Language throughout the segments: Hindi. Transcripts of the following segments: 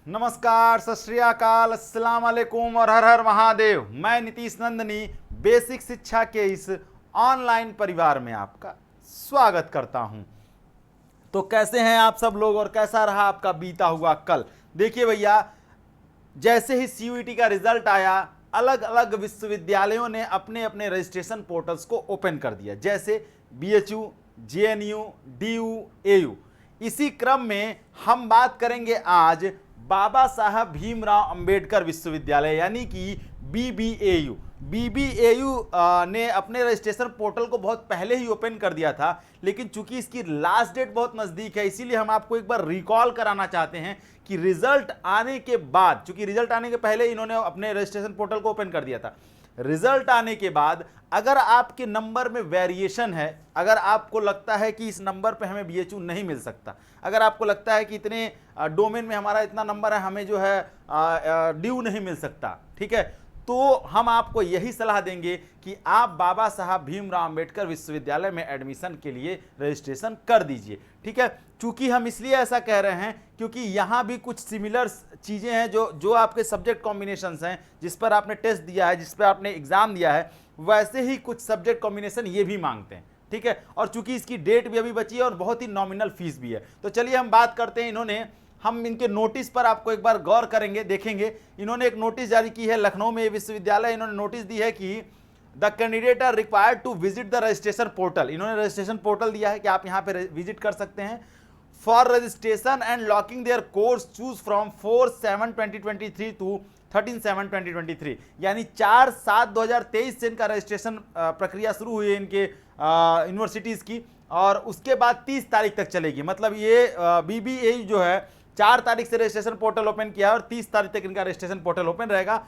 नमस्कार, सत श्री अकाल, अस्सलाम वालेकुम और हर हर महादेव। मैं नीतीश नंदनी बेसिक शिक्षा के इस ऑनलाइन परिवार में आपका स्वागत करता हूं। तो कैसे हैं आप सब लोग और कैसा रहा आपका बीता हुआ कल? देखिए भैया, जैसे ही सीयूईटी का रिजल्ट आया, अलग अलग विश्वविद्यालयों ने अपने अपने रजिस्ट्रेशन पोर्टल्स को ओपन कर दिया, जैसे बीएचयू, जेएनयू, डीयू, एयू। इसी क्रम में हम बात करेंगे आज बाबा साहब भीमराव अंबेडकर विश्वविद्यालय यानी कि बीबीएयू। बीबीएयू ने अपने रजिस्ट्रेशन पोर्टल को बहुत पहले ही ओपन कर दिया था, लेकिन चूंकि इसकी लास्ट डेट बहुत नज़दीक है, इसीलिए हम आपको एक बार रिकॉल कराना चाहते हैं कि रिजल्ट आने के बाद, चूंकि रिजल्ट आने के पहले इन्होंने अपने रजिस्ट्रेशन पोर्टल को ओपन कर दिया था, रिजल्ट आने के बाद अगर आपके नंबर में वेरिएशन है, अगर आपको लगता है कि इस नंबर पे हमें बीएचयू नहीं मिल सकता, अगर आपको लगता है कि इतने डोमेन में हमारा इतना नंबर है, हमें जो है ड्यू नहीं मिल सकता, ठीक है, तो हम आपको यही सलाह देंगे कि आप बाबा साहब भीमराव अंबेडकर विश्वविद्यालय में एडमिशन के लिए रजिस्ट्रेशन कर दीजिए, ठीक है। चूंकि हम इसलिए ऐसा कह रहे हैं क्योंकि यहाँ भी कुछ सिमिलर चीज़ें हैं जो आपके सब्जेक्ट कॉम्बिनेशंस हैं, जिस पर आपने टेस्ट दिया है, जिस पर आपने एग्जाम दिया है, वैसे ही कुछ सब्जेक्ट कॉम्बिनेशन ये भी मांगते हैं, ठीक है। और चूंकि इसकी डेट भी अभी बची है और बहुत ही नॉमिनल फीस भी है, तो चलिए हम बात करते हैं। हम इनके नोटिस पर आपको एक बार गौर करेंगे, देखेंगे। इन्होंने एक नोटिस जारी की है, लखनऊ में विश्वविद्यालय, इन्होंने नोटिस दी है कि the candidate are required to visit the registration portal. इन्होंने रजिस्ट्रेशन पोर्टल दिया है कि आप यहाँ पे विजिट कर सकते हैं। For registration and locking their course choose from 4/7/2023 to 13/7/2023, यानी 4/7/2023 से इनका रजिस्ट्रेशन प्रक्रिया शुरू हुई है इनके यूनिवर्सिटीज़ की, और उसके बाद 30 तारीख तक चलेगी। मतलब ये बीबीएयू जो है 4 तारीख से रजिस्ट्रेशन पोर्टल ओपन किया है और 30 तारीख तक इनका रजिस्ट्रेशन पोर्टल ओपन रहेगा,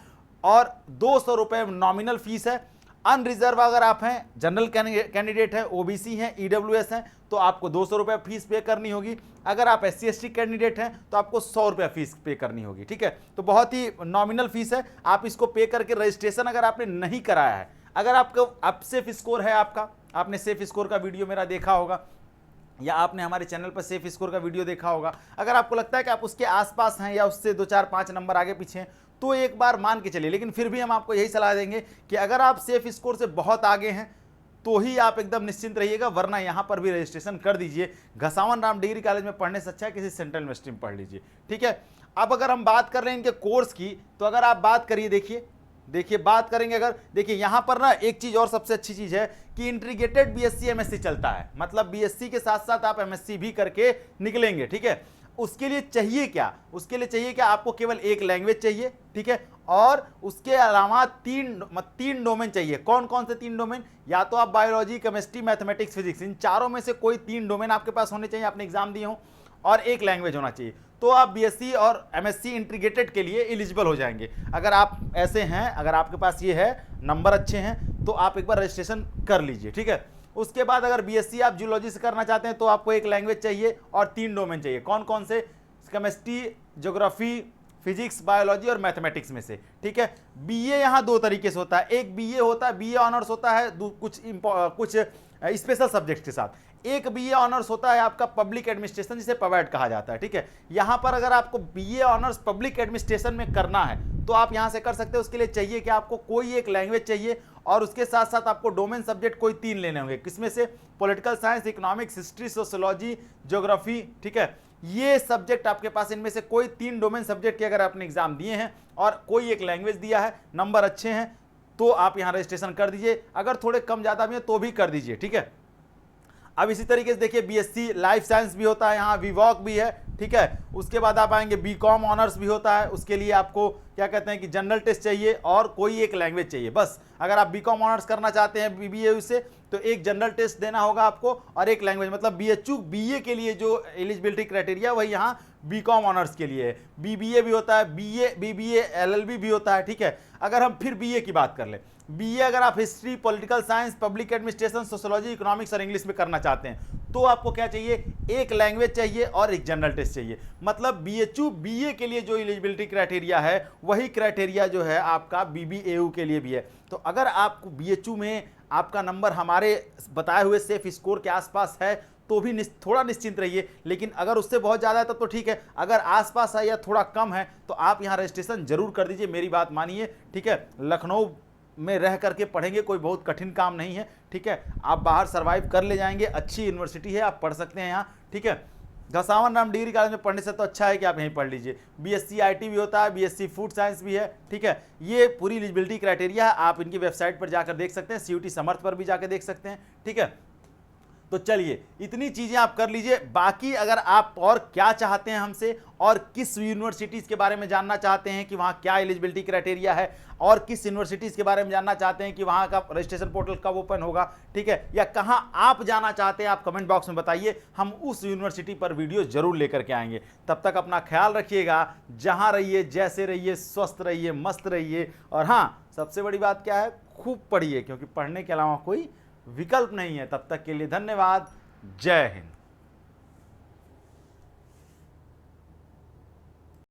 और 200 रुपये नॉमिनल फीस है। अनरिजर्व अगर आप हैं, जनरल कैंडिडेट हैं, ओबीसी हैं, ईडब्ल्यूएस हैं, तो आपको 200 रुपये फीस पे करनी होगी। अगर आप SC ST कैंडिडेट हैं तो आपको 100 रुपये फीस पे करनी होगी, ठीक है। तो बहुत ही नॉमिनल फीस है, आप इसको पे करके रजिस्ट्रेशन अगर आपने नहीं कराया है, अगर आपको अब सेफ स्कोर है, आपने सेफ स्कोर का वीडियो मेरा देखा होगा या आपने हमारे चैनल पर सेफ स्कोर का वीडियो देखा होगा, अगर आपको लगता है कि आप उसके आसपास हैं या उससे 2 4 5 नंबर आगे पीछे हैं, तो एक बार मान के चलिए। लेकिन फिर भी हम आपको यही सलाह देंगे कि अगर आप सेफ स्कोर से बहुत आगे हैं तो ही आप एकदम निश्चिंत रहिएगा, वरना यहाँ पर भी रजिस्ट्रेशन कर दीजिए। घसावन राम डिग्री कॉलेज में पढ़ने से अच्छा है किसी सेंट्रल यूनिवर्सिटी में पढ़ लीजिए, ठीक है। अब अगर हम बात कर रहे हैं इनके कोर्स की, तो अगर आप बात करिए, देखिए बात करेंगे अगर, देखिए यहाँ पर ना एक चीज़ और सबसे अच्छी चीज़ है कि इंटीग्रेटेड बीएससी एमएससी चलता है, मतलब बीएससी के साथ साथ आप एमएससी भी करके निकलेंगे, ठीक है। उसके लिए चाहिए क्या? उसके लिए चाहिए क्या? आपको केवल एक लैंग्वेज चाहिए, ठीक है, और उसके अलावा तीन डोमेन चाहिए। कौन कौन से 3 डोमेन? या तो आप बायोलॉजी, केमिस्ट्री, मैथमेटिक्स, फिजिक्स, इन चारों में से कोई 3 डोमेन आपके पास होने चाहिए, आपने एग्जाम दिए हो, और एक लैंग्वेज होना चाहिए, तो आप बीएससी और एमएससी इंटीग्रेटेड के लिए एलिजिबल हो जाएंगे। अगर आप ऐसे हैं, अगर आपके पास ये है, नंबर अच्छे हैं, तो आप एक बार रजिस्ट्रेशन कर लीजिए, ठीक है। उसके बाद अगर बीएससी आप जूलॉजी से करना चाहते हैं तो आपको एक लैंग्वेज चाहिए और 3 डोमेन चाहिए। कौन कौन से? केमिस्ट्री, ज्योग्राफी, फिजिक्स, बायोलॉजी और मैथमेटिक्स में से, ठीक है। बीए यहाँ 2 तरीके से होता है, एक बीए होता है, बीए ऑनर्स होता है कुछ स्पेशल सब्जेक्ट के साथ। एक बीए ऑनर्स होता है आपका पब्लिक एडमिनिस्ट्रेशन, जिसे पवैट कहा जाता है, ठीक है। यहाँ पर अगर आपको बीए ऑनर्स पब्लिक एडमिनिस्ट्रेशन में करना है तो आप यहाँ से कर सकते हैं। उसके लिए चाहिए कि आपको कोई एक लैंग्वेज चाहिए और उसके साथ साथ आपको डोमेन सब्जेक्ट कोई 3 लेने होंगे। किसमें से? Political science, economics, history, sociology, geography, ठीक है। ये सब्जेक्ट आपके पास, इनमें से कोई 3 डोमेन सब्जेक्ट के अगर आपने एग्जाम दिए हैं और कोई एक लैंग्वेज दिया है, नंबर अच्छे हैं, तो आप यहाँ रजिस्ट्रेशन कर दीजिए। अगर थोड़े कम ज़्यादा भी हैं तो भी कर दीजिए, ठीक है। अब इसी तरीके से देखिए, बीएससी लाइफ साइंस भी होता है, यहाँ वीवॉक भी है, ठीक है। उसके बाद आप आएंगे, बीकॉम ऑनर्स भी होता है, उसके लिए आपको क्या कहते हैं कि जनरल टेस्ट चाहिए और कोई एक लैंग्वेज चाहिए, बस। अगर आप बीकॉम ऑनर्स करना चाहते हैं बीबीएयू से, तो एक जनरल टेस्ट देना होगा आपको और एक लैंग्वेज, मतलब बीएचयू बीए के लिए जो एलिजिबिलिटी क्राइटेरिया वही यहाँ बीकॉम ऑनर्स के लिए है। बीबीए भी होता है, बीबीए एलएलबी भी होता है, ठीक है। अगर हम फिर बीए की बात कर लें, बीए अगर आप history, political science, public administration, sociology, economics और इंग्लिश में करना चाहते हैं, तो आपको क्या चाहिए? एक लैंग्वेज चाहिए और एक जनरल टेस्ट चाहिए। मतलब बीएचयू बीए के लिए जो एलिजिबिलिटी क्राइटेरिया है, वही क्राइटेरिया जो है आपका बीबीएयू के लिए भी है। तो अगर आपको बीएचयू में आपका नंबर हमारे बताए हुए सेफ स्कोर के आसपास है, तो भी थोड़ा निश्चिंत रहिए। लेकिन अगर उससे बहुत ज़्यादा है तब तो ठीक है, अगर आसपास है या थोड़ा कम है तो आप यहाँ रजिस्ट्रेशन जरूर कर दीजिए, मेरी बात मानिए, ठीक है। लखनऊ में रह करके पढ़ेंगे, कोई बहुत कठिन काम नहीं है, ठीक है। आप बाहर सर्वाइव कर ले जाएंगे, अच्छी यूनिवर्सिटी है, आप पढ़ सकते हैं यहाँ, ठीक है। घसावन राम डिग्री कॉलेज में पढ़ने से तो अच्छा है कि आप यहीं पढ़ लीजिए। बीएससी आईटी भी होता है, बीएससी फूड साइंस भी है, ठीक है। ये पूरी एलिजिबिलिटी क्राइटेरिया है, आप इनकी वेबसाइट पर जाकर देख सकते हैं, सीयूटी समर्थ पर भी जाकर देख सकते हैं, ठीक है। तो चलिए इतनी चीजें आप कर लीजिए। बाकी अगर आप और क्या चाहते हैं हमसे, और किस यूनिवर्सिटीज़ के बारे में जानना चाहते हैं कि वहाँ क्या एलिजिबिलिटी क्राइटेरिया है, और किस यूनिवर्सिटीज़ के बारे में जानना चाहते हैं कि वहाँ का रजिस्ट्रेशन पोर्टल कब ओपन होगा, ठीक है, या कहाँ आप जाना चाहते हैं, आप कमेंट बॉक्स में बताइए, हम उस यूनिवर्सिटी पर वीडियो जरूर लेकर के आएंगे। तब तक अपना ख्याल रखिएगा, जहाँ रहिए, जैसे रहिए, स्वस्थ रहिए, मस्त रहिए। और हाँ, सबसे बड़ी बात क्या है, खूब पढ़िए, क्योंकि पढ़ने के अलावा कोई विकल्प नहीं है। तब तक के लिए धन्यवाद। जय हिंद।